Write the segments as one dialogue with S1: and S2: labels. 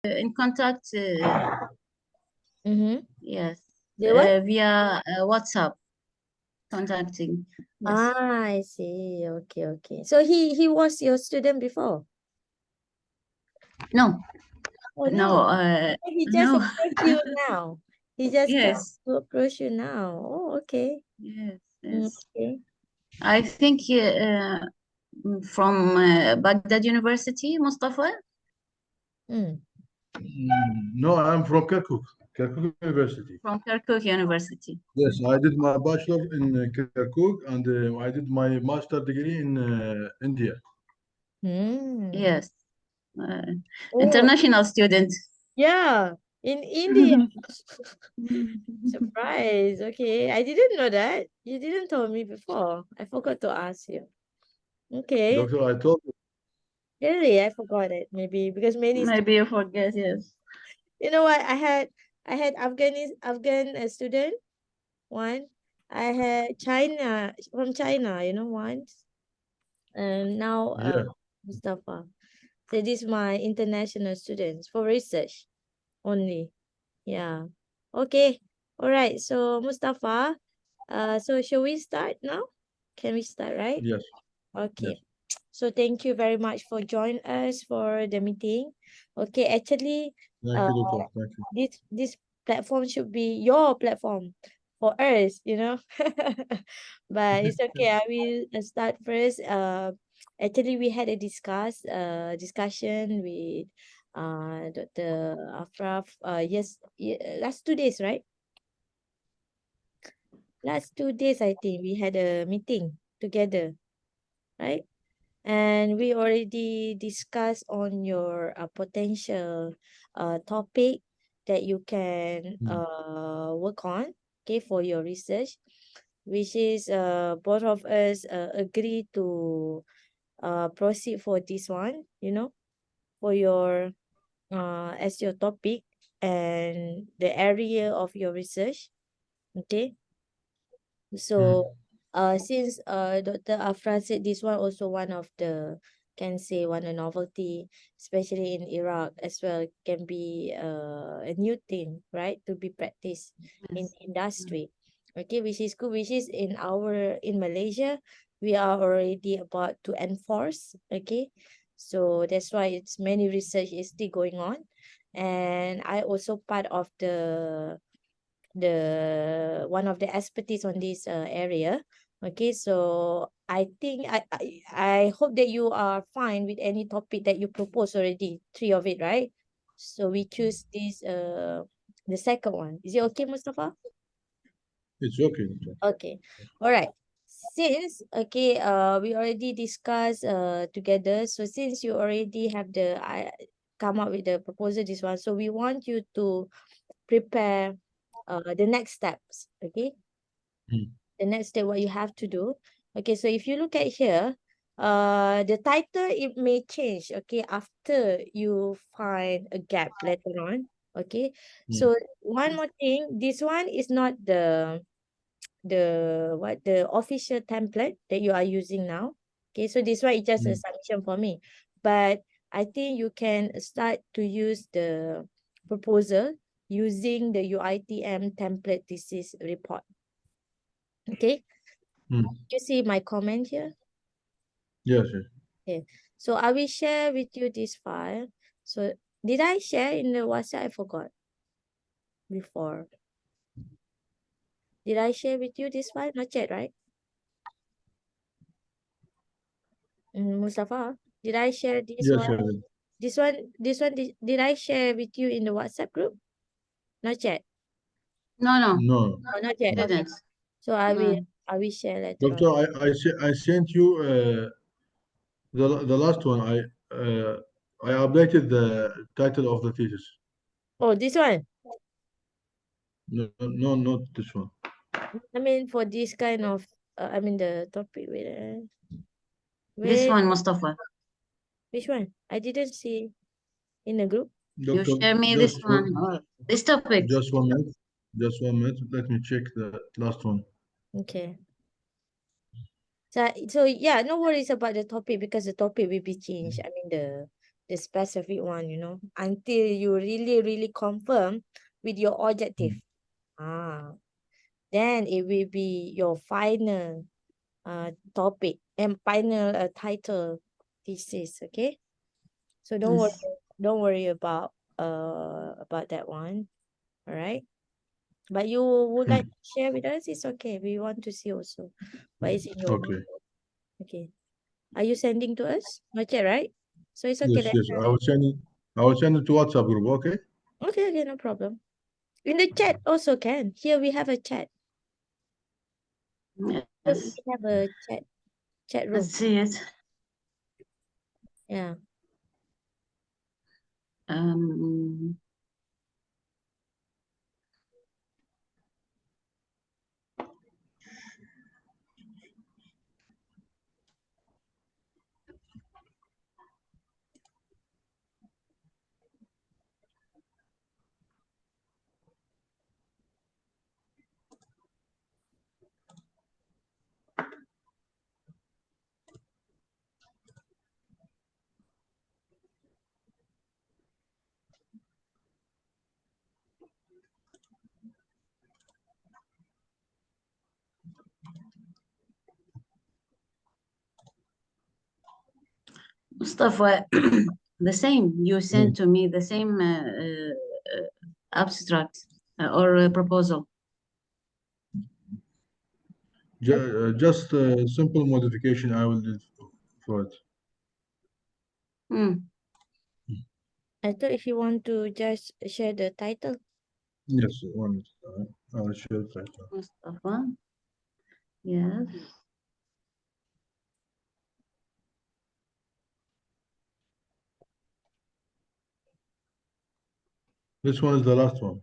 S1: in contact,
S2: Mm-hmm.
S1: yes,
S2: They what?
S1: via WhatsApp, contacting. Yes.
S2: Ah, I see. Okay, okay. So he was your student before?
S1: No,
S2: Oh
S1: no,
S2: no. He just
S1: no.
S2: approached you now. He just come
S1: Yes,
S2: to approach you now. Oh, okay.
S1: yes,
S2: Mm,
S1: yes.
S2: okay.
S1: I think from Baghdad University, Mustafa.
S2: Mm.
S3: No, I'm from Kirkuk, Kirkuk University.
S1: From Kirkuk University.
S3: Yes, I did my bachelor in Kirkuk and I did my master degree in India.
S2: Mm.
S1: Yes, uh,
S2: Oh,
S1: international student.
S2: yeah. In India. Surprise. Okay. I didn't know that. You didn't tell me before. I forgot to ask you. Okay.
S3: Doctor, I told you.
S2: Really, I forgot it. Maybe because many
S1: Maybe you forget. Yes.
S2: you know what? I had Afghan student one. I had China from China, once. And now
S3: Yeah,
S2: Mustafa. So this is my international students for research only. Yeah. Okay. All right. So Mustafa, so shall we start now? Can we start, right?
S3: yes, yes.
S2: Okay. So thank you very much for joining us for the meeting. Okay, actually,
S3: Thank
S2: uh,
S3: you, doctor. Thank you.
S2: this platform should be your platform for us. But it's okay. I will start first. Actually, we had a discussion with Dr. Afraf. Yes, last 2 days, right? Last 2 days, I think we had a meeting together, right? And we already discussed on your potential topic that you can
S3: Mm,
S2: work on, okay, for your research, which is both of us agree to proceed for this one, for your as your topic and the area of your research, okay. So,
S3: mm,
S2: since Dr. Afra said this one also one of the can say one a novelty, especially in Iraq as well, can be a new thing, right, to be practiced in
S1: Yes.
S2: industry. Okay, which is good. Which is in Malaysia, we are already about to enforce. Okay, so that's why it's many research is still going on, and I also part of the one of the expertise on this area. Okay, so I think I hope that you are fine with any topic that you propose already, three of it, right? So we choose this the second one. Is it okay, Mustafa?
S3: it's okay, doctor.
S2: Okay. All right. Since okay, we already discussed together. So since you already have the I come up with the proposal this one, so we want you to prepare the next steps. Okay,
S3: Mm,
S2: the next step what you have to do. Okay, so if you look at here, the title it may change, okay, after you find a gap later on. Okay,
S3: mm,
S2: so one more thing, this one is not the official template that you are using now. Okay, so this one is just a
S3: mm,
S2: submission for me, but I think you can start to use the proposal using the UITM template thesis report. Okay,
S3: mm.
S2: you see my comment here?
S3: Yes, yes.
S2: Okay. So I will share with you this file. So did I share in the WhatsApp? I forgot before. Did I share with you this file? Not yet, right? Mustafa, did I share this
S3: Yes,
S2: one?
S3: yes.
S2: Did I share with you in the WhatsApp group? Not yet.
S1: No, no,
S3: No,
S2: Oh, not yet. Okay.
S1: didn't.
S2: So I will
S1: No.
S2: I will share later on.
S3: doctor, I sent you the last one. I updated the title of the thesis.
S2: Oh, this one.
S3: No, no, not this one.
S2: I mean for this kind of I mean the topic.
S1: This
S2: Wait,
S1: one, Mustafa.
S2: which one? I didn't see in the group.
S1: You
S3: Doctor,
S1: share me this
S3: just
S1: one or this topic.
S3: just 1 minute. Just 1 minute. Let me check the last one.
S2: Okay. So yeah, no worries about the topic because the topic will be changed. I mean the specific one, until you really confirm with your objective. Then it will be your final topic and final title thesis. Okay, so
S1: Yes.
S2: don't worry about that one. All right, but you would like to share with us, it's okay, we want to see also what is in your mind.
S3: Okay.
S2: Okay, are you sending to us? Not yet, right? So it's okay
S3: Yes,
S2: then.
S3: yes. I will send it to WhatsApp group. Okay.
S2: Okay, no problem. In the chat also can. Here we have a chat. Here we
S1: Yes.
S2: have a chat
S1: Let's
S2: room.
S1: see it.
S2: Yeah.
S1: Um, Mustafa, the same. You
S3: Mm.
S1: sent to me the same abstract or proposal.
S3: Just a simple modification I will do for it.
S1: Hmm.
S2: I thought if you want to just share the title.
S3: Yes, one. I will share it right now.
S1: Mustafa. Yes.
S3: This one is the last one.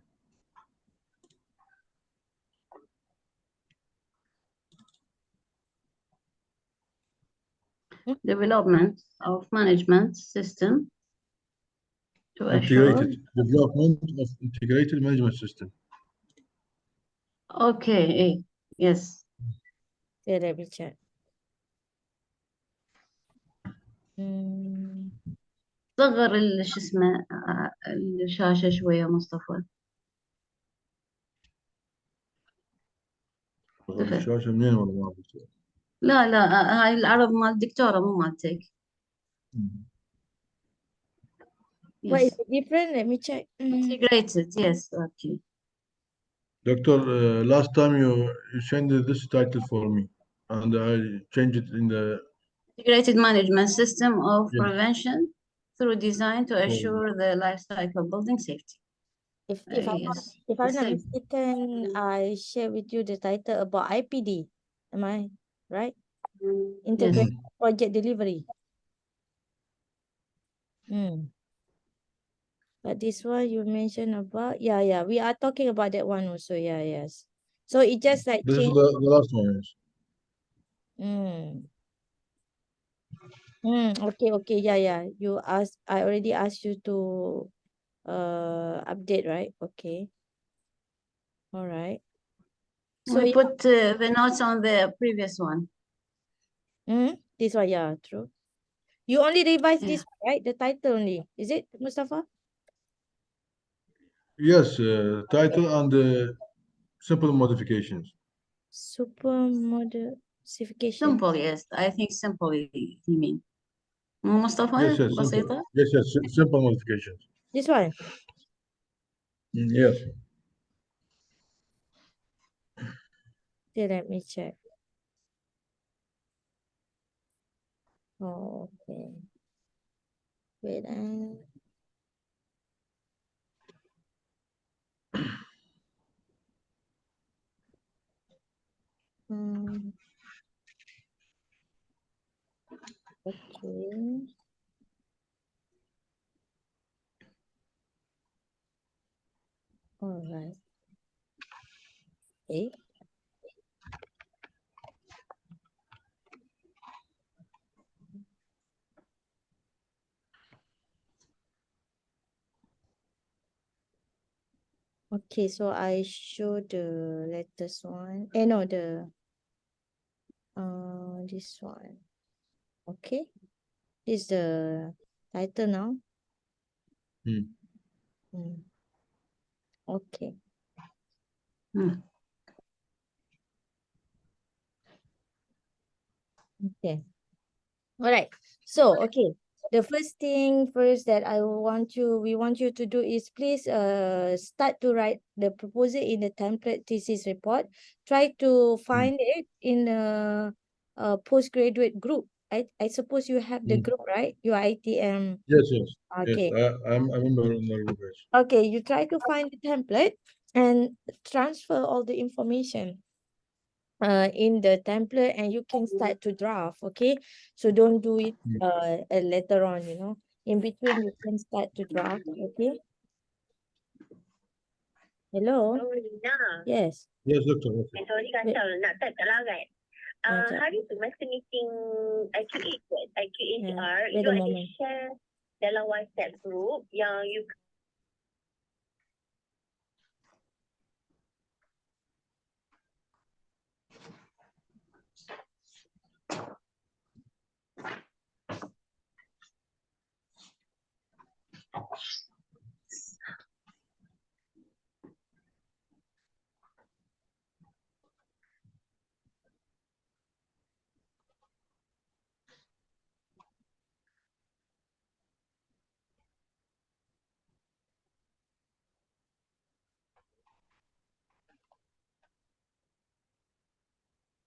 S1: Development of management system to assure.
S3: Integrated development of integrated management system.
S1: Okay. Yes.
S2: Yeah, let me check. Mm,
S1: صغر شو اسمه الشاشة شوية مصطفى.
S3: الشاشة منين والله ما أعرف.
S1: لا لا هاي العرض مال الدكتورة مو مالتك.
S2: what is
S1: Yes.
S2: the difference? Let me check.
S1: Integrated. Yes. Okay.
S3: Doctor, last time you changed this title for me, and I changed it in the
S1: Integrated management system of
S3: yes.
S1: prevention through design to
S3: For,
S1: assure the life cycle building safety.
S2: If
S1: Yes. The
S2: I'm not
S1: same.
S2: mistaken, I share with you the title about IPD. Am I right?
S1: Yes.
S2: Integrated project delivery. But this one you mentioned about, yeah, we are talking about that one also. Yeah, yes. So it just like
S3: this is
S2: change.
S3: the last one. Yes.
S2: Mm. Okay, yeah. I already asked you to update, right? Okay. All right. So
S1: We
S2: yeah,
S1: put the notes on the previous one.
S2: this one, yeah, true. You only revise
S1: Yeah.
S2: this one, right? The title only. Is it, Mustafa?
S3: Yes, title and simple modifications.
S2: Super modification.
S1: Simple, yes. I think simple you mean. مصطفى
S3: Yes, simple.
S1: بسيطة.
S3: Simple modifications.
S2: This one.
S3: Yes.
S2: Okay, let me check. Oh, okay. Wait. Um, okay. All right. Okay. Okay, so I show the latest one. No, this one. Okay. This is the title now.
S3: Hmm.
S2: Okay.
S1: Hmm.
S2: Okay. All right. So, okay. The first thing first that we want you to do is please start to write the proposal in the template thesis report. Try to
S3: Hmm.
S2: find it in a postgraduate group. I suppose you have the
S3: Hmm.
S2: group, right? Your ITM.
S3: Yes, yes, yes.
S2: Okay.
S3: I'm a member in the group. Yes.
S2: Okay, you try to find the template and transfer all the information in the template, and you can start to draft. Okay, so don't do it
S3: Hmm.
S2: later on, you know, in between you can start to draft. Okay, hello.
S4: Oh, Rina.
S2: Yes.
S3: Yes, doctor. Okay.
S4: Sorry
S2: Wait,
S4: kacau nak tak larat.
S2: jap.
S4: Hari tu masa meeting
S2: Yeah,
S4: IQHR,
S2: wait
S4: you
S2: a
S4: ada
S2: moment.
S4: share dalam WhatsApp group yang you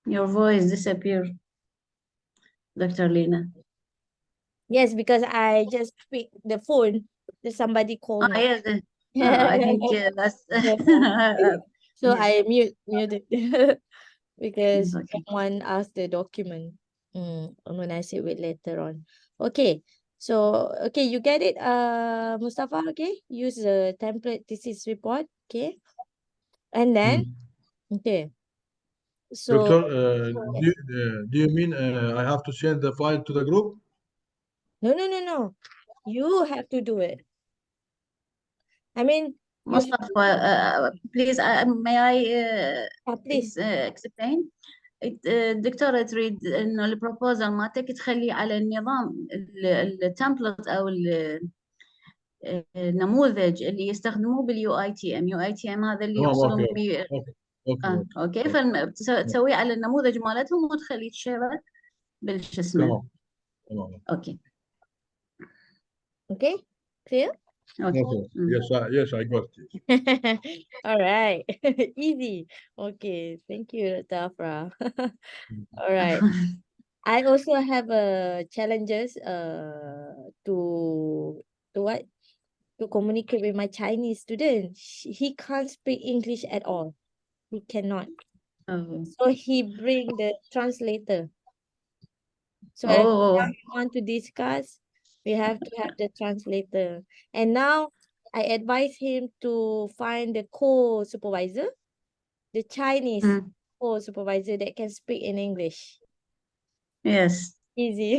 S1: Your voice disappeared, Dr. Lina.
S2: Yes, because I just picked the phone. There's somebody call me.
S1: Yes. I think that's
S2: Yeah. So
S1: yes.
S2: I muted because
S1: It's okay.
S2: someone asked the document. When I say wait later on. Okay. So okay, you get it, Mustafa. Okay, use the template thesis report. Okay, and then
S3: Hmm.
S2: okay. So
S3: Doctor,
S2: yes.
S3: do you mean I have to send the file to the group?
S2: No. You have to do it. I mean, you have to.
S1: Mustafa, please, may I
S2: Please.
S1: explain? الدكتورة تريد إنه البروبوزال مالتك تخليه على النظام التمبلت أو النموذج اللي يستخدموه باليو اي تي ام. يو اي تي ام هذا اللي
S3: تمام. اوكي
S1: يقصدون به.
S3: اوكي اوكي
S1: اوكي،
S3: اوكي.
S1: فتسويه على النموذج مالتهم وتخليه تشيره بالش اسمه.
S3: تمام تمام.
S1: اوكي
S2: Okay, clear?
S1: اوكي.
S3: Okay. Yes, I got it.
S2: All right. Easy. Okay. Thank you, Dr. Afra. All right. I also have challenges to what? To communicate with my Chinese student. He can't speak English at all. He cannot. So he bring the translator. So every
S1: Oh,
S2: time we want to discuss, we have to have the translator. And now I advise him to find the co-supervisor, the Chinese co-supervisor that can speak in English.
S1: yes,
S2: Easy.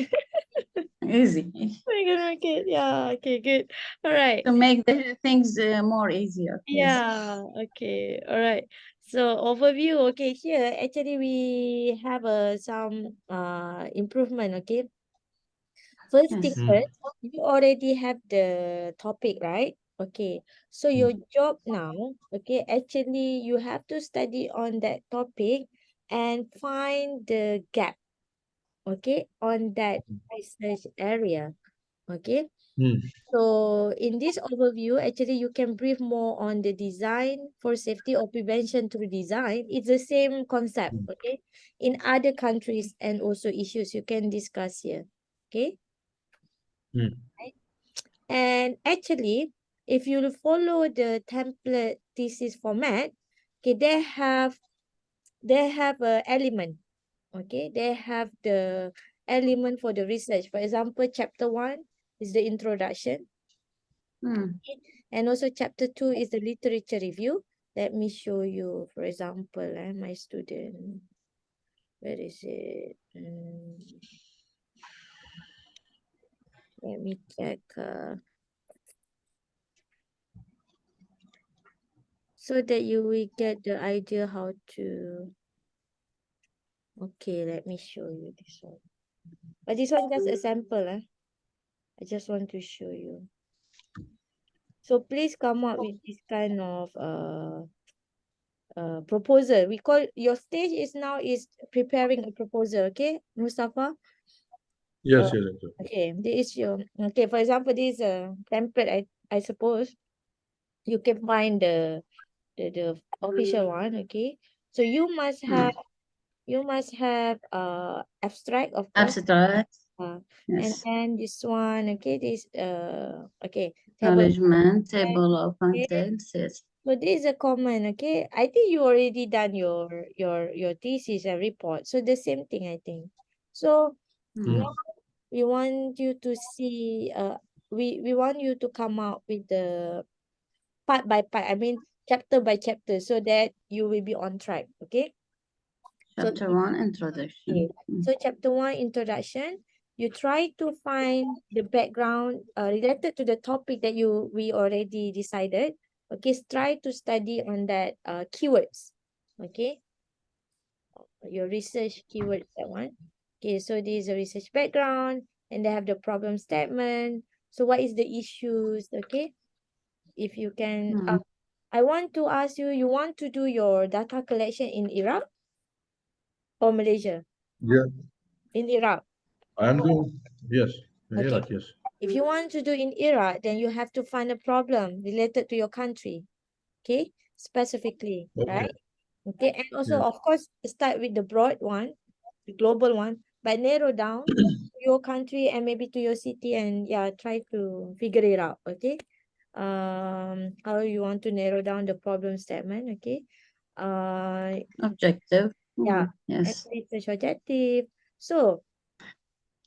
S1: easy
S2: We're gonna make it. Yeah, okay, good. All right.
S1: to make the things more easier. Yes.
S2: Yeah, okay. All right. So overview, okay, here actually we have some improvement, okay. First thing
S1: Yes.
S2: first, you already have the topic, right? Okay. So your job now, okay, actually you have to study on that topic and find the gap, okay, on that research area. Okay.
S3: Hmm.
S2: So in this overview, actually you can brief more on the design for safety or prevention through design. It's the same concept, okay, in other countries and also issues you can discuss here. Okay.
S3: Hmm.
S2: Right? And actually, if you follow the template thesis format, okay, they have a element. Okay, they have the element for the research. For example, chapter 1 is the introduction. And also chapter 2 is the literature review. Let me show you, for example, my student. Where is it? Let me check. So that you will get the idea how to. Okay, let me show you this one. But this one just a sample. I just want to show you. So please come up with this kind of proposal. We call your stage is now is preparing a proposal. Okay, Mustafa.
S3: Yes, yes, doctor.
S2: Okay, this is your okay. For example, this is a template. I suppose you can find the official one. Okay, so you must have abstract, of course.
S1: Abstract.
S2: And
S1: Yes.
S2: then this one. Okay, this okay, table.
S1: Acknowledgement, table of
S2: Okay.
S1: contents. Yes.
S2: So this is a common, okay? I think you already done your thesis and report. So the same thing, I think. So
S1: Mm.
S2: now we want you to see we want you to come out with the part by part, I mean chapter by chapter, so that you will be on track, okay? So
S1: Chapter 1, introduction.
S2: okay. So chapter 1, introduction, you try to find the background related to the topic that we already decided. Okay, try to study on that keywords. Okay, your research keywords, that one. Okay, so this is a research background, and they have the problem statement. So what is the issues? Okay, if you can,
S1: Mm.
S2: I want to ask you, you want to do your data collection in Iraq or Malaysia?
S3: Yeah,
S2: In Iraq.
S3: I am doing. Yes, in
S2: Okay.
S3: Iraq. Yes.
S2: If you want to do in Iraq, then you have to find a problem related to your country, okay? Specifically,
S3: Okay.
S2: right? Okay, and also,
S3: Yes.
S2: of course, start with the broad one, the global one, but narrow down to your country and maybe to your city, and yeah, try to figure it out, okay? How you want to narrow down the problem statement, okay?
S1: Objective.
S2: Yeah, and
S1: Yes.
S2: research objective. So,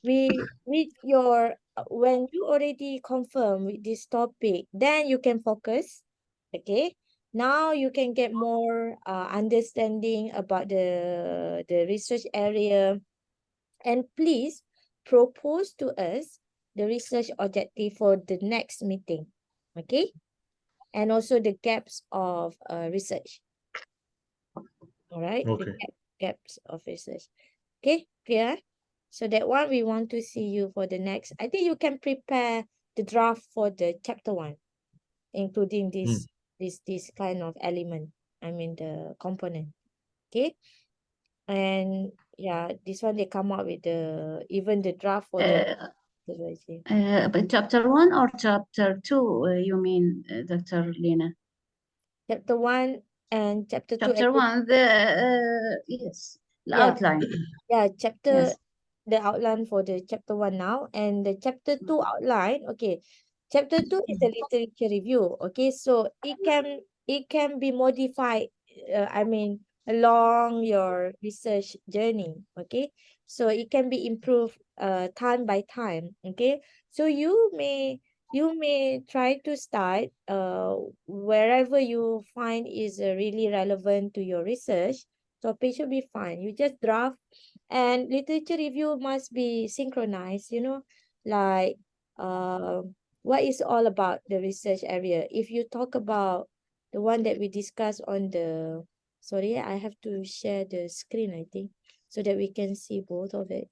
S2: with your when you already confirm with this topic, then you can focus. Okay, now you can get more understanding about the research area, and please propose to us the research objective for the next meeting. Okay, and also the gaps of research. All right, the
S3: Okay.
S2: gaps of research. Okay, clear? So that one we want to see you for the next. I think you can prepare the draft for the chapter 1, including
S3: Mm.
S2: this kind of element. I mean the component. Okay, and yeah, this one they come up with the even the draft for the
S1: Uh,
S2: the
S1: but chapter 1 or chapter 2, you mean, Dr. Lina?
S2: chapter 1 and chapter 2.
S1: Chapter 1, yes, the
S2: Yeah,
S1: outline.
S2: yeah, chapter
S1: Yes.
S2: the outline for the chapter 1 now, and the chapter 2 outline. Okay, chapter 2 is the literature review. Okay, so it can be modified, I mean, along your research journey. Okay, so it can be improved time by time. Okay, so you may try to start wherever you find is really relevant to your research topic. Should be fine, you just draft, and literature review must be synchronized, like uh, what is all about the research area. If you talk about the one that we discussed on the, sorry, I have to share the screen, I think, so that we can see both of it.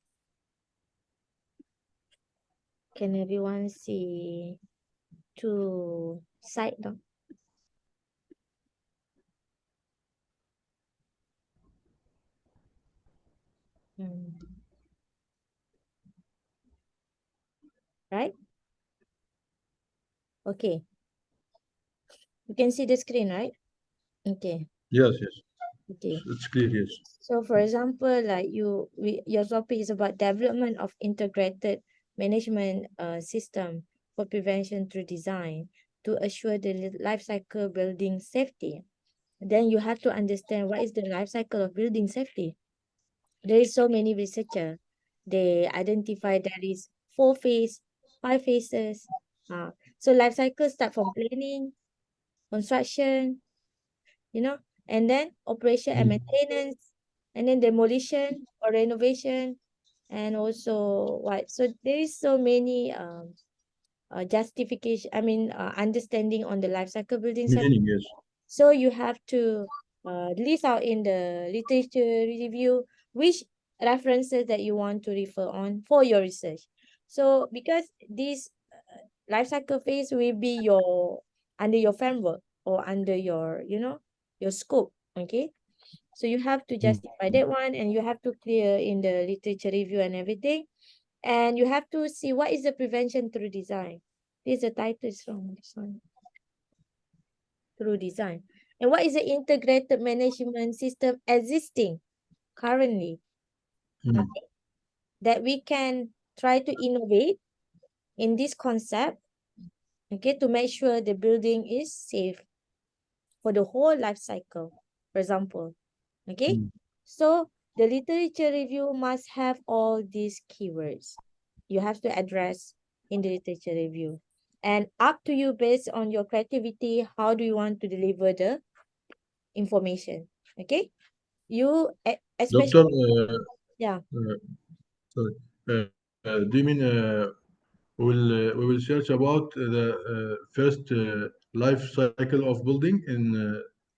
S2: Can everyone see two side now? Right? Okay. You can see the screen, right? Okay.
S3: Yes, yes.
S2: Okay.
S3: It's clear. Yes.
S2: So for example, like your topic is about development of integrated management system for prevention through design to assure the life cycle building safety. Then you have to understand what is the life cycle of building safety. There is so many researcher. They identify there is 4 phase, 5 phases. So life cycle start from planning, construction, and then operation and
S3: Mm.
S2: maintenance, and then demolition or renovation, and also what. So there is so many justification. I mean, understanding on the life cycle building safety.
S3: Meaning, yes.
S2: So you have to list out in the literature review which references that you want to refer on for your research. So because this life cycle phase will be your under your framework or under your your scope. Okay, so you have to
S3: Mm.
S2: justify that one, and you have to clear in the literature review and everything, and you have to see what is the prevention through design. This the title is wrong, this one. Through design, and what is the integrated management system existing currently,
S3: Mm.
S2: okay, that we can try to innovate in this concept, okay, to make sure the building is safe for the whole life cycle, for example. Okay,
S3: Mm.
S2: so the literature review must have all these keywords. You have to address in the literature review. And up to you based on your creativity, how do you want to deliver the information? Okay, you
S3: Doctor,
S2: especially, yeah,
S3: sorry. Do you mean we will search about the first life cycle of building in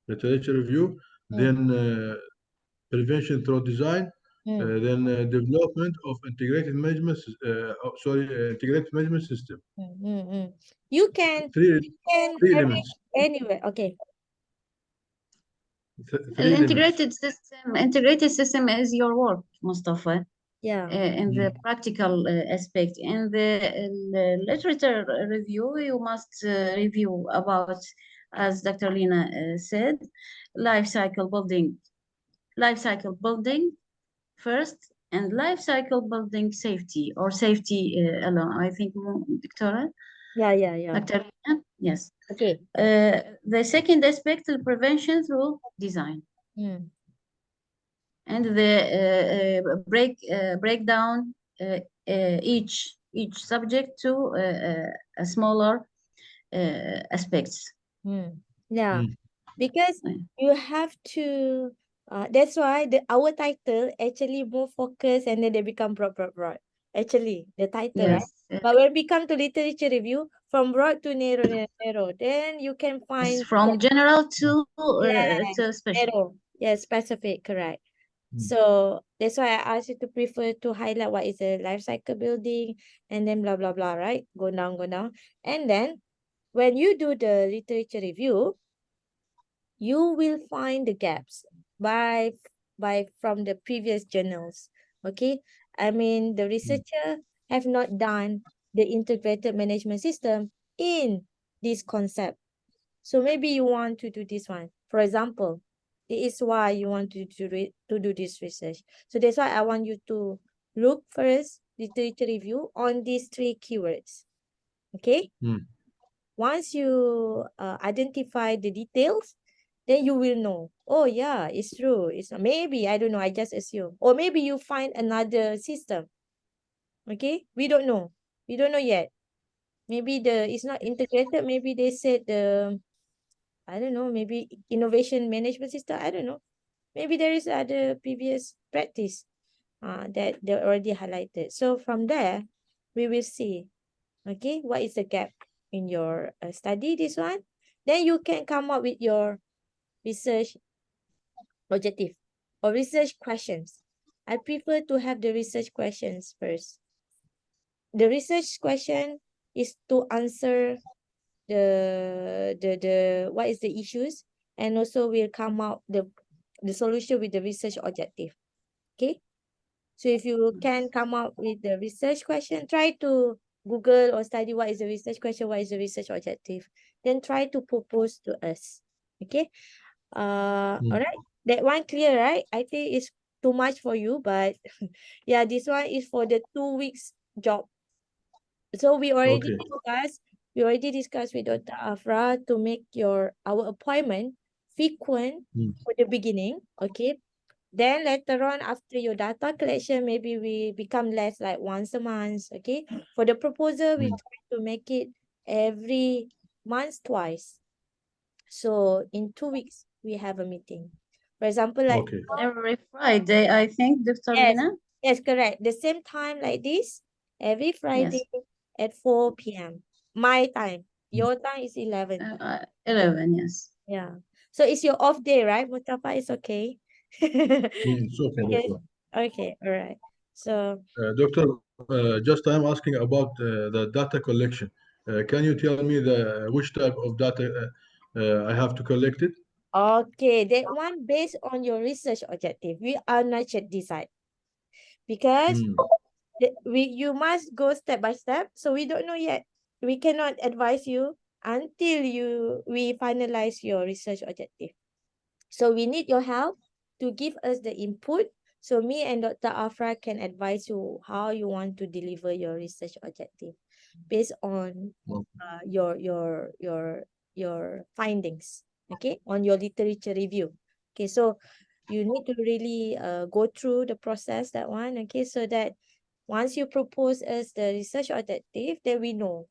S3: literature review,
S2: mm,
S3: then prevention through design,
S2: mm,
S3: then development of integrated management, integrated management system.
S2: mm. You
S3: Three,
S2: can
S3: three
S2: have it
S3: elements.
S2: anywhere. Okay,
S3: Three elements.
S1: Integrated system is your work, Mustafa,
S2: yeah,
S1: in the
S3: Mm.
S1: practical aspect. In the literature review, you must review about, as Dr. Lina said, life cycle building, life cycle building first, and life cycle building safety or safety alone. I think, Doctor,
S2: yeah.
S1: Dr. Lina, yes.
S2: Okay.
S1: The second aspect is prevention through design,
S2: Mm,
S1: and the break down each subject to a smaller aspects.
S2: yeah.
S3: Mm.
S2: Because you have to that's why our title actually more focused, and then they become broad. Actually, the title, right?
S1: Yes,
S2: But when we come to literature review, from broad to narrow, then you can
S1: yes,
S2: find,
S1: from general
S2: yes,
S1: to special.
S2: narrow, yes, specific, correct.
S3: Mm.
S2: So that's why I asked you to prefer to highlight what is the life cycle building, and then blah blah blah, right? Go down. And then when you do the literature review, you will find the gaps by from the previous journals. Okay, I mean the
S3: Mm.
S2: researcher have not done the integrated management system in this concept. So maybe you want to do this one, for example. It is why you want to do this research. So that's why I want you to look first literature review on these three keywords. Okay,
S3: Mm.
S2: once you identify the details, then you will know. Oh yeah, it's true. It's maybe, I don't know. I just assume, or maybe you find another system. Okay, we don't know. We don't know yet. Maybe the it's not integrated. Maybe they said the, I don't know. Maybe innovation management system. I don't know. Maybe there is other previous practice that they already highlighted. So from there, we will see. Okay, what is the gap in your study, this one? Then you can come up with your research objective or research questions. I prefer to have the research questions first. The research question is to answer the what is the issues, and also will come out the solution with the research objective. Okay, so if you can come up with the research question, try to Google or study what is the research question, what is the research objective. Then try to propose to us. Okay. All
S3: Mm.
S2: right. That one clear, right? I think it's too much for you, but yeah, this one is for the 2 weeks job. So
S3: Okay.
S2: we already discussed with Dr. Afra to make our appointment frequent
S3: Mm.
S2: for the beginning. Okay. Then later on, after your data collection, maybe we become less like once a month. Okay. For the proposal, we
S3: Mm.
S2: try to make it every month twice. So in 2 weeks, we have a meeting. For example, like
S3: Okay.
S1: Every Friday, I think, Dr.
S2: yes,
S1: Lina.
S2: yes, correct. The same time like this, every
S1: Yes,
S2: Friday at 4 p.m. My time.
S3: Mm.
S2: Your time is 11.
S1: 11, yes.
S2: Yeah. So it's your off day, right, Mustafa? It's okay.
S3: Mm. It's okay,
S2: Okay.
S3: doctor.
S2: Okay. All right. So
S3: Doctor, just I'm asking about the data collection. Can you tell me the which type of data I have to collect it?
S2: okay, that one based on your research objective. We are not yet decide because
S3: Hmm.
S2: you must go step by step. So we don't know yet. We cannot advise you until we finalize your research objective. So we need your help to give us the input. So me and Dr. Afra can advise you how you want to deliver your research objective based on your findings. Okay, on your literature review. Okay, so you need to really go through the process that one. Okay, so that once you propose us the research objective, then we know.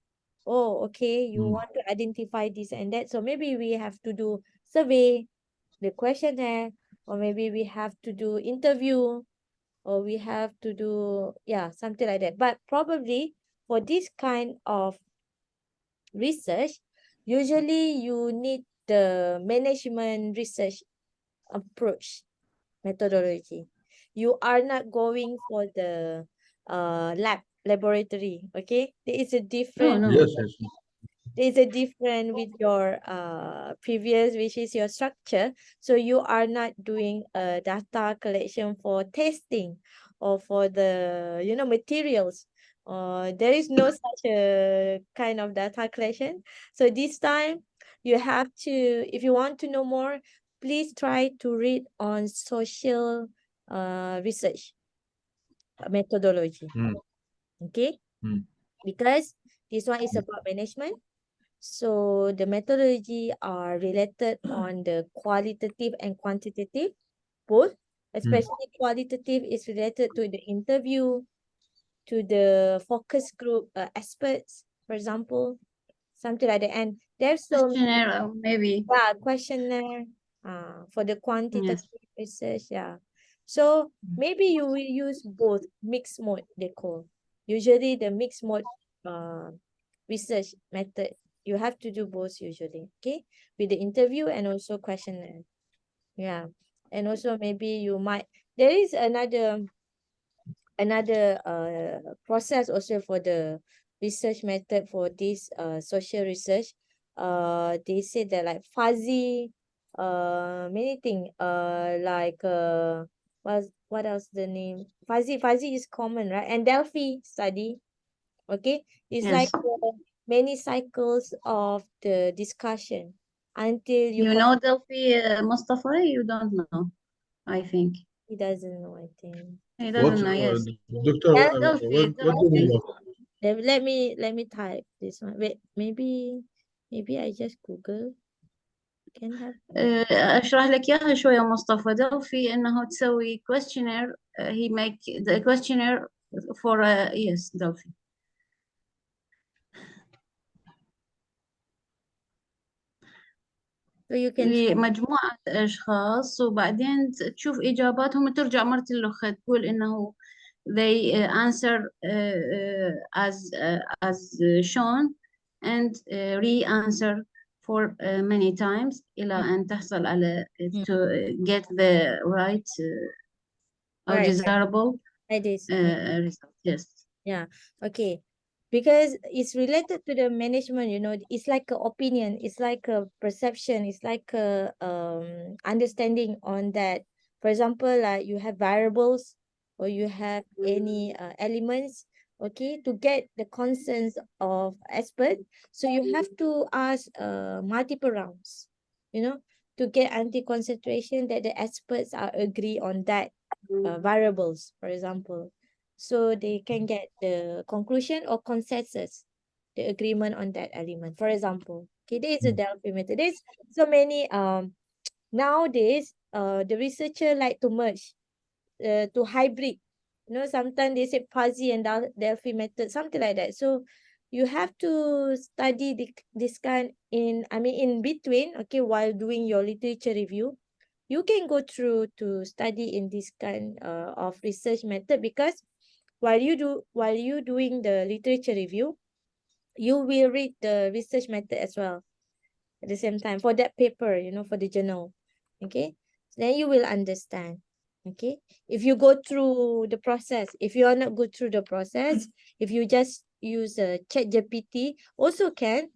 S2: Oh, okay, you
S3: Hmm.
S2: want to identify this and that. So maybe we have to do survey, the questionnaire, or maybe we have to do interview, or we have to do, yeah, something like that. But probably for this kind of research, usually you need the management research approach methodology. You are not going for the laboratory. Okay, there is a
S1: No,
S2: different
S1: no.
S3: Yes, yes.
S2: there's a different with your previous, which is your structure. So you are not doing a data collection for testing or for the materials. There is no such a kind of data collection. So this time you have to, if you want to know more, please try to read on social research methodology.
S3: Hmm.
S2: Okay,
S3: Hmm.
S2: because this one is about management. So the methodology are related on the qualitative and quantitative both,
S3: Hmm.
S2: especially qualitative is related to the interview, to the focus group experts, for example, something like that. And there's so
S1: Questionnaire, maybe.
S2: questionnaire for the quantitative
S1: Yes.
S2: research, yeah. So maybe you will use both mixed mode they call. Usually the mixed mode research method, you have to do both usually, okay? With the interview and also questionnaire. Yeah. And also maybe you might, there is another process also for the research method for this social research. They say that like fuzzy many thing like what else the name, fuzzy is common, right? And Delphi study. Okay, it's like
S1: Yes.
S2: many cycles of the discussion until you
S1: You know Delphi, Mustafa? You don't know, I think.
S2: he doesn't know, I think.
S1: He
S3: What,
S1: doesn't know, yes.
S3: doctor?
S1: Delphi,
S3: What do you
S1: Delphi.
S3: know?
S2: Let me type this one. Wait, maybe I just Google. Can have
S1: أشرح لك إياها شوية مصطفى. Delphi إنه تسوي questionnaire. He make the questionnaire for yes Delphi
S2: so you can try.
S1: لمجموعة أشخاص، وبعدين تشوف إجاباتهم وترجع مرة اللخة تقول إنه they answer as shown and re-answer for many times إلى أن تحصل على
S2: Mm.
S1: to get the right or
S2: Right,
S1: desirable
S2: like this.
S1: result. Yes.
S2: Yeah. Okay. Because it's related to the management, it's like a opinion, it's like a perception, it's like a understanding on that. For example, like you have variables or you have any elements, okay, to get the consensus of expert. So you have to ask multiple rounds, you know, to get anti-concentration that the experts are agree on that variables, for example, so they can get the conclusion or consensus, the agreement on that element. For example, okay, there is a
S3: Hmm.
S2: Delphi method. There's so many nowadays the researcher like to merge to hybrid. Sometimes they say fuzzy and Delphi method, something like that. So you have to study this kind in between, okay, while doing your literature review. You can go through to study in this kind of research method, because while you doing the literature review, you will read the research method as well at the same time for that paper, for the journal. Okay, then you will understand. Okay, if you go through the process, if you are not go through the process, if you just use a chat GPT, also can,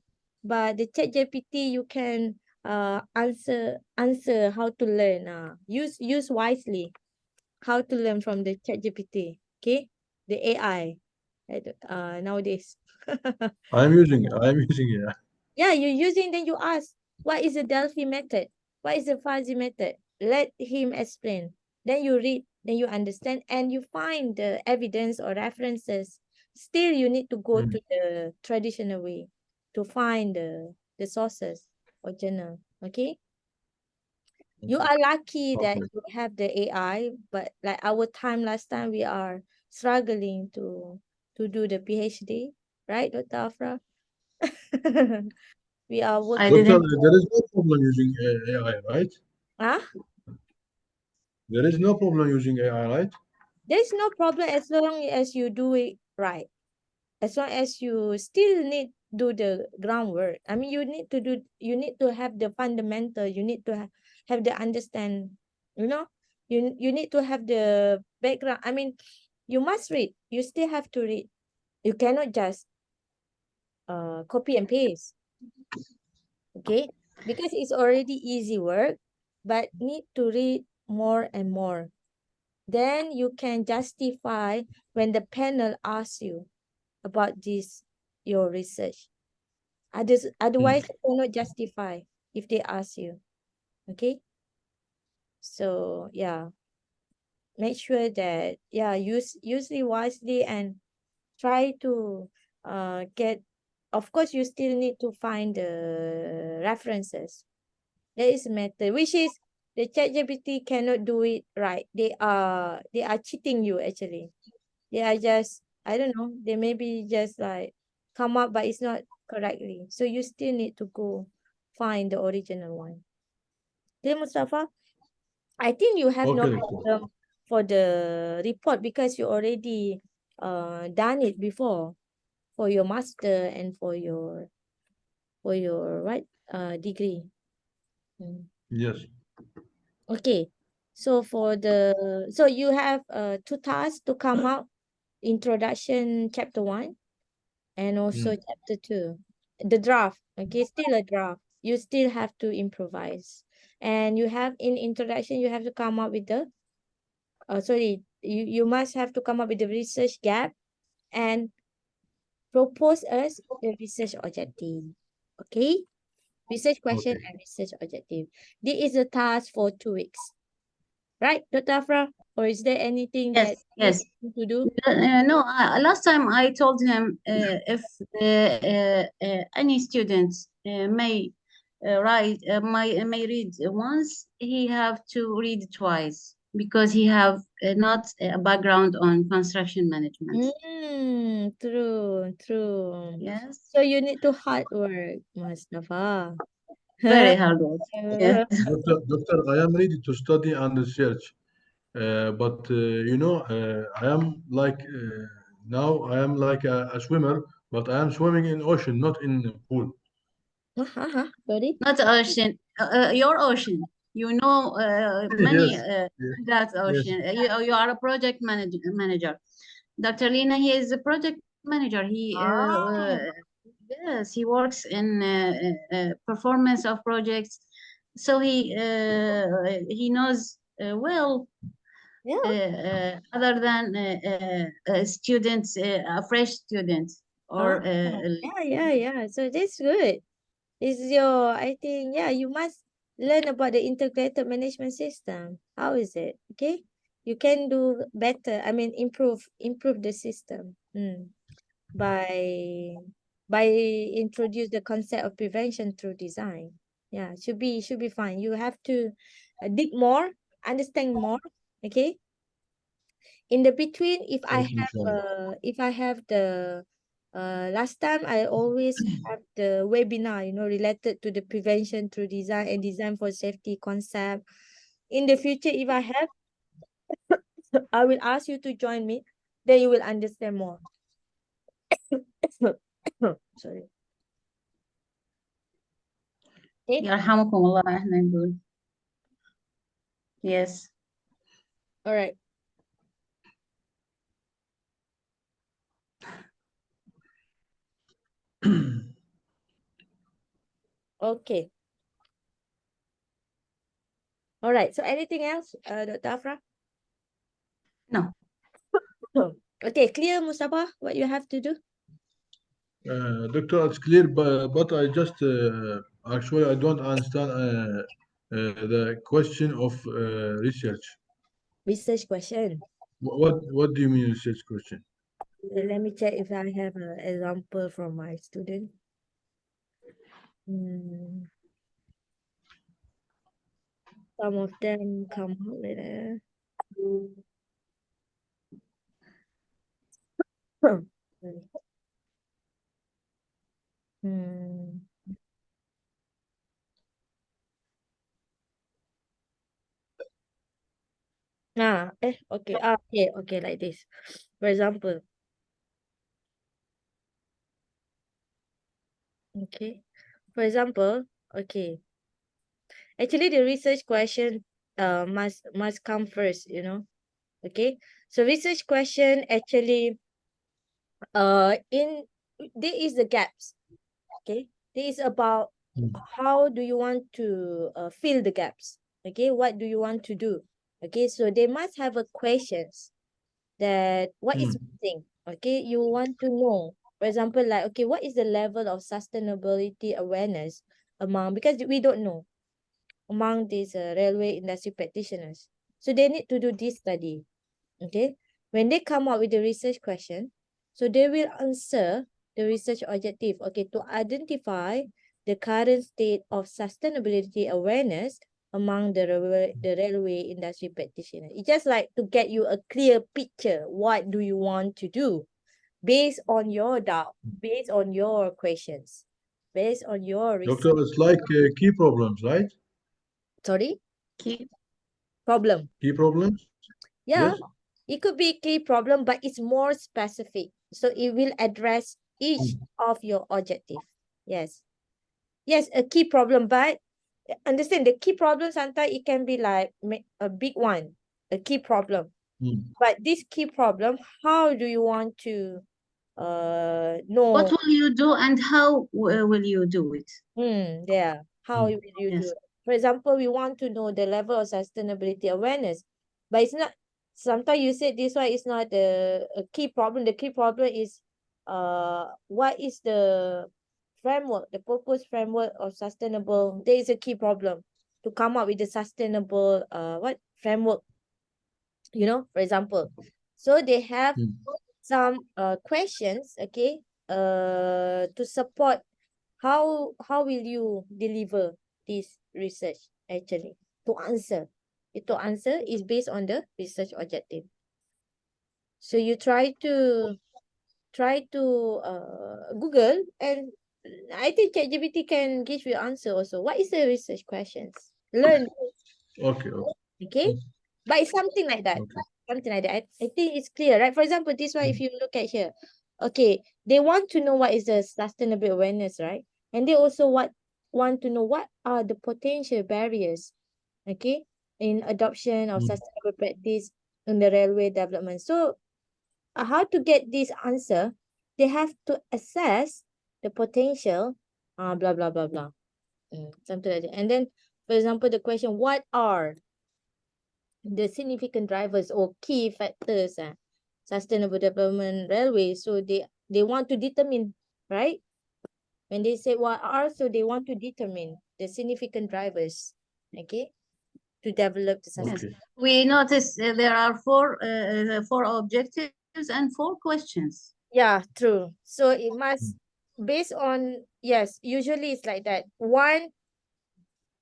S2: but the chat GPT you can answer how to learn, use wisely how to learn from the chat GPT. Okay, the AI nowadays.
S3: I am using it.
S2: Yeah, you're using, then you ask, what is the Delphi method? What is the fuzzy method? Let him explain. Then you read, then you understand, and you find the evidence or references. Still, you need to go
S3: Mm,
S2: to the traditional way to find the sources or journal. Okay? You
S3: okay.
S2: are lucky that
S3: Okay.
S2: you have the AI, but like our time last time, we are struggling to do the PhD, right, Dr. Afra? We are
S1: I
S2: working.
S3: Doctor,
S1: didn't.
S3: there is no problem using AI, right?
S2: Huh?
S3: There is no problem using AI, right?
S2: There's no problem as long as you do it right. As long as you still need do the groundwork. I mean, you need to have the fundamental. You need to have the understand. You know, you need to have the background. I mean, you must read. You still have to read. You cannot just copy and paste. Okay, because it's already easy work, but need to read more and more. Then you can justify when the panel asks you about this, your research. Otherwise,
S3: Mm,
S2: you cannot justify if they ask you. Okay. So yeah, make sure that use it wisely and try to get. Of course, you still need to find the references. That is a method, which is the ChatGPT cannot do it right. They are cheating you actually. They are just, I don't know, they maybe just like come up, but it's not correctly. So you still need to go find the original one. Okay, Mustafa, I think you have no
S3: okay, doctor.
S2: problem for the report because you already done it before for your master and for your right degree. Mm.
S3: Yes.
S2: Okay. So so you have two tasks to come out: introduction chapter 1 and also
S3: Mm,
S2: chapter 2. The draft, okay, still a draft. You still have to improvise. And you have in introduction, you have to come up with the, you must have to come up with the research gap and propose us the research objective. Okay? Research question
S3: okay.
S2: and research objective. This is a task for 2 weeks. Right, Dr. Afra? Or is there anything
S1: Yes,
S2: that you
S1: yes.
S2: to do?
S1: No, last time I told him if any student may read once, he have to read twice because he have not a background on construction management.
S2: True, true.
S1: Yes,
S2: So you need to hard work, Mustafa.
S1: very hard work. Yes,
S3: Doctor, I am ready to study and research. But I am like now I am like a swimmer, but I am swimming in ocean, not in the pool.
S2: Sorry?
S1: not ocean, your ocean. You know, many
S3: Yes, yes,
S1: that
S3: yes.
S1: ocean. You are a project manager. Dr. Lina, he is a project manager.
S2: Ah,
S1: Yes, he works in performance of projects. So he knows well
S2: yeah.
S1: other than students, a fresh student
S2: Ah,
S1: or
S2: yeah. So that's good. Is your, I think, yeah, you must learn about the integrated management system. How is it? Okay. You can do better. I mean, improve the system. By introduce the concept of prevention through design. Yeah, should be fine. You have to dig more, understand more. Okay. In the between,
S3: Okay, inshallah.
S2: if I have the last time I always have the webinar, related to the prevention through design and design for safety concept. In the future, if I have, I will ask you to join me. Then you will understand more. Sorry. Okay.
S1: يرحمكم الله احنا نقول. Yes.
S2: All right. Okay. All right. So anything else, Dr. Afra?
S1: No.
S2: Okay, clear, Mustafa, what you have to do?
S3: Doctor, it's clear, but I just actually I don't understand the question of research.
S2: Research question.
S3: What do you mean research question?
S2: Let me check if I have an example from my student. Some of them come out with a Hmm. Okay, like this. For example, okay. For example, okay. Actually, the research question must come first, you know. Okay. So research question actually in there is the gaps. Okay. This is about
S3: Hmm.
S2: how do you want to fill the gaps. Okay. What do you want to do? Okay. So they must have a questions that what is
S3: Hmm.
S2: missing. Okay. You want to know, for example, like, okay, what is the level of sustainability awareness among, because we don't know, among these railway industry practitioners. So they need to do this study. Okay. When they come up with the research question, so they will answer the research objective. Okay. To identify the current state of sustainability awareness among the railway industry practitioners. It's just like to get you a clear picture. What do you want to do based on your doubt, based on your questions, based on your
S3: Doctor,
S2: research?
S3: it's like key problems, right?
S2: Sorry?
S1: Keep.
S2: Problem.
S3: Key problems?
S2: Yeah,
S3: Yes.
S2: it could be a key problem, but it's more specific. So it will address each
S3: Hmm.
S2: of your objective. Yes. Yes, a key problem, but understand the key problem sometimes it can be like a big one, a key problem.
S3: Hmm.
S2: But this key problem, how do you want to
S1: What
S2: know?
S1: will you do and how will you do it?
S2: Yeah. How
S3: Hmm.
S2: will you do
S1: Yes.
S2: it? For example, we want to know the level of sustainability awareness, but it's not. Sometimes you said this one is not a key problem. The key problem is, what is the framework, the purpose framework of sustainable? There is a key problem to come up with the sustainable what framework. You know, for example, so they have
S3: Hmm.
S2: some questions. Okay, to support how will you deliver this research actually to answer. To answer is based on the research objective. So you try to Google, and I think ChatGPT can give you answer also. What is the research questions? Learn,
S3: Okay. Okay.
S2: okay?
S3: Hmm.
S2: But it's something like that.
S3: Okay.
S2: Something like that. I think it's clear, right? For example, this one, if
S3: Hmm.
S2: you look at here, okay, they want to know what is the sustainable awareness, right? And they also want to know what are the potential barriers, okay, in adoption of
S3: Hmm.
S2: sustainable practice in the railway development. So how to get this answer? They have to assess the potential, blah blah blah blah, something like that. And then, for example, the question, what are the significant drivers or key factors, sustainable development railway? So they want to determine, right? When they say what are, so they want to determine the significant drivers, okay, to develop the
S1: Yes.
S3: Okay.
S2: sustainable.
S1: We notice there are four objectives and four questions.
S2: Yeah, true. So it
S3: Hmm.
S2: must based on, yes, usually it's like that. One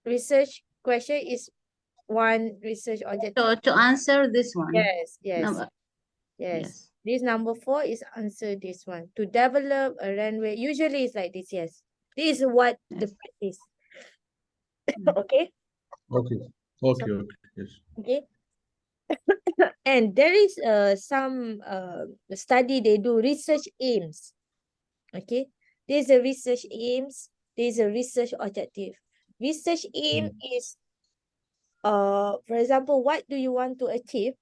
S2: research question is one research objective.
S1: To answer this one.
S2: Yes, yes.
S1: No,
S2: Yes.
S1: yes.
S2: This number 4 is answer this one. To develop a runway. Usually it's like this, yes. This is what the
S1: Yes.
S2: practice.
S1: Mm.
S2: Okay.
S3: Okay.
S2: So
S3: Okay. Okay. Yes.
S2: okay. And there is some study they do research aims. Okay. There's a research aims. There's a research objective. Research aim
S3: Hmm.
S2: is for example, what do you want to achieve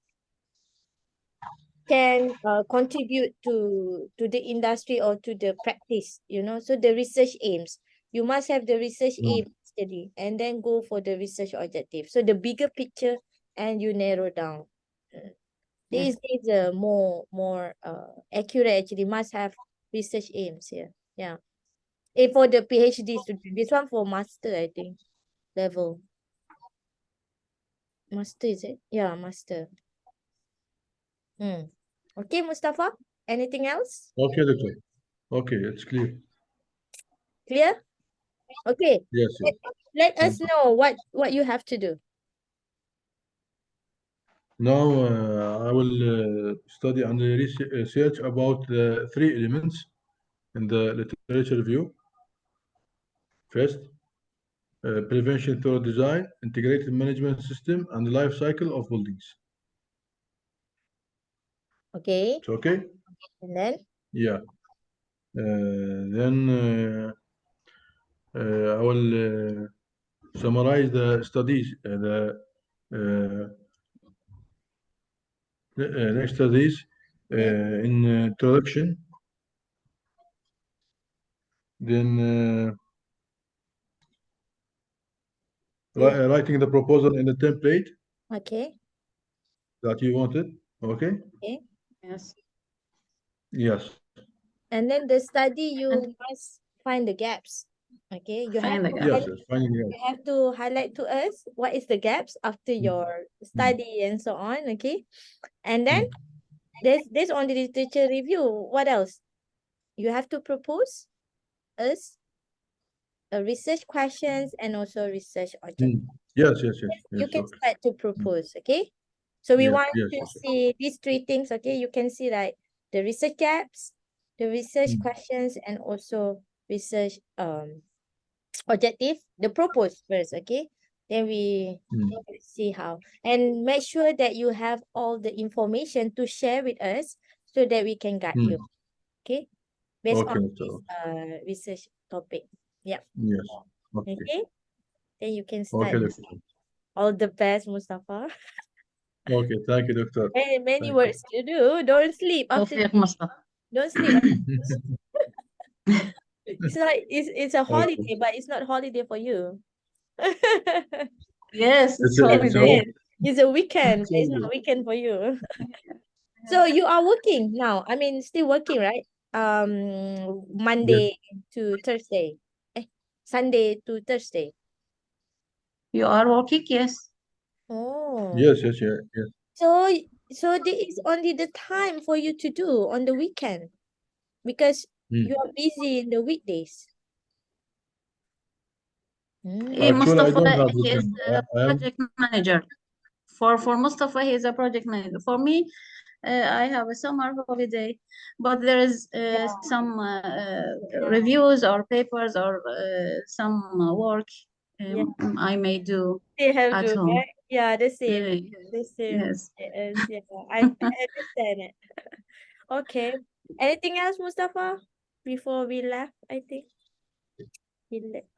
S2: can contribute to the industry or to the practice, you know. So the research aims, you must have the research
S3: Mm.
S2: aim study and then go for the research objective. So the bigger picture and you narrow down.
S1: Yes.
S2: This is more accurate actually. Must have research aims here. Yeah. For the PhD student, this one for master, I think, level. Master, is it? Yeah, master. Okay, Mustafa. Anything else?
S3: Okay, doctor. Okay, it's clear.
S2: Clear? Okay.
S3: Yes, yes.
S2: Let
S3: Thank
S2: us
S3: you.
S2: know what you have to do.
S3: Now I will study and research about the three elements in the literature review. First, prevention through design, integrated management system, and life cycle of buildings.
S2: Okay.
S3: It's okay?
S2: And then
S3: Yeah. Then I will summarize the studies, uh, next studies
S2: okay.
S3: in introduction, then
S2: Yeah.
S3: writing the proposal in the template
S2: Okay.
S3: that you wanted. Okay?
S2: Okay.
S1: Yes.
S3: Yes.
S2: And then the study,
S1: And
S2: you must find the gaps. Okay. You have
S1: find the
S2: to
S3: Yes,
S1: gaps.
S3: yes. Finding yes.
S2: you have to highlight to us what is the gaps after
S3: Mm,
S2: your
S3: mm,
S2: study and so on. Okay. And then
S3: mm,
S2: there's on the literature review. What else? You have to propose us research questions and also research objectives.
S3: mm. Yes, yes, yes,
S2: You
S3: yes.
S2: can
S3: Okay.
S2: start to
S3: Mm,
S2: propose, okay? So we
S3: yes,
S2: want
S3: yes,
S2: to
S3: yes.
S2: see these three things, okay? You can see like the research gaps, the research
S3: Mm,
S2: questions, and also research objective. The propose first, okay? Then we
S3: mm,
S2: see how. And make sure that you have all the information to share with us so that we can guide you,
S3: mm.
S2: okay? Based on
S3: Okay, doctor.
S2: this research topic. Yeah.
S3: Yes. Okay.
S2: Okay. Then you can
S3: Okay,
S2: start.
S3: doctor.
S2: All the best, Mustafa.
S3: Okay, thank you, doctor.
S2: Many
S3: Thank you.
S2: works to do. Don't sleep after
S1: توفيق
S2: this.
S1: مصطفى.
S2: Don't sleep after this. It's like it's a
S3: Okay.
S2: holiday, but it's not holiday for you.
S1: Yes, it's
S3: It's a
S1: holiday.
S3: hope.
S2: Weekend. It's a weekend,
S3: It's
S2: but it's
S3: a
S2: not weekend for you. So you are working now. I mean, still working, right?
S3: yes,
S2: Monday to Thursday. Sunday to Thursday.
S1: You are working? Yes.
S2: Oh.
S3: yes, yes, yes, yes.
S2: So so this is only the time for you to do on the weekend because
S3: Mm.
S2: you are busy in the weekdays.
S3: Actually, I
S1: Mustafa,
S3: don't have
S1: he is
S3: weekend.
S1: a
S3: I am.
S1: project manager. For Mustafa, he is a project manager. For me, I have a summer holiday, but there is some reviews or papers or some work
S2: Yeah,
S1: I may do
S2: they have
S1: at
S2: to,
S1: home.
S2: right? Yeah, the same.
S1: Uh,
S2: The same.
S1: yes.
S2: Yes, yeah. I understand it. Okay. Anything else, Mustafa? Before we left, I think.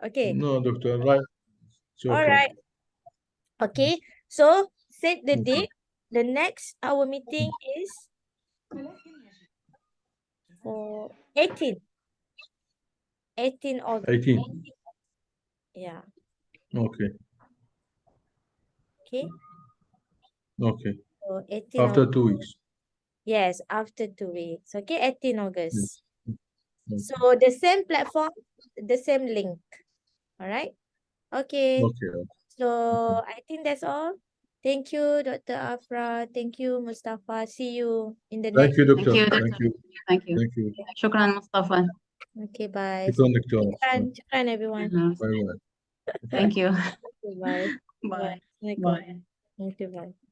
S2: Okay.
S3: No, doctor. Right. It's
S2: All
S3: okay.
S2: right. Okay. So set the
S3: Okay.
S2: date. The next our meeting is for 18 August.
S3: 18.
S2: Yeah.
S3: Okay.
S2: Okay.
S3: Okay.
S2: So 18
S3: After
S2: August.
S3: 2 weeks.
S2: Yes, after 2 weeks. Okay, 18 August.
S3: Yes. Okay.
S2: So the same platform, the same link. All right. Okay.
S3: Okay.
S2: So
S3: Okay.
S2: I think that's all. Thank you, Dr. Afra. Thank you, Mustafa. See you in the
S3: Thank
S2: next.
S3: you,
S1: Thank
S3: doctor.
S1: you, Doctor.
S3: Thank you.
S1: Thank you.
S3: Thank you.
S1: شكرا مصطفى.
S2: Okay, bye.
S3: شكرا دكتور.
S2: Shukran, everyone.
S3: باي باي.
S1: Thank you.
S2: Okay, bye.
S1: Bye.
S2: Bye.
S1: Bye.
S2: Okay, bye.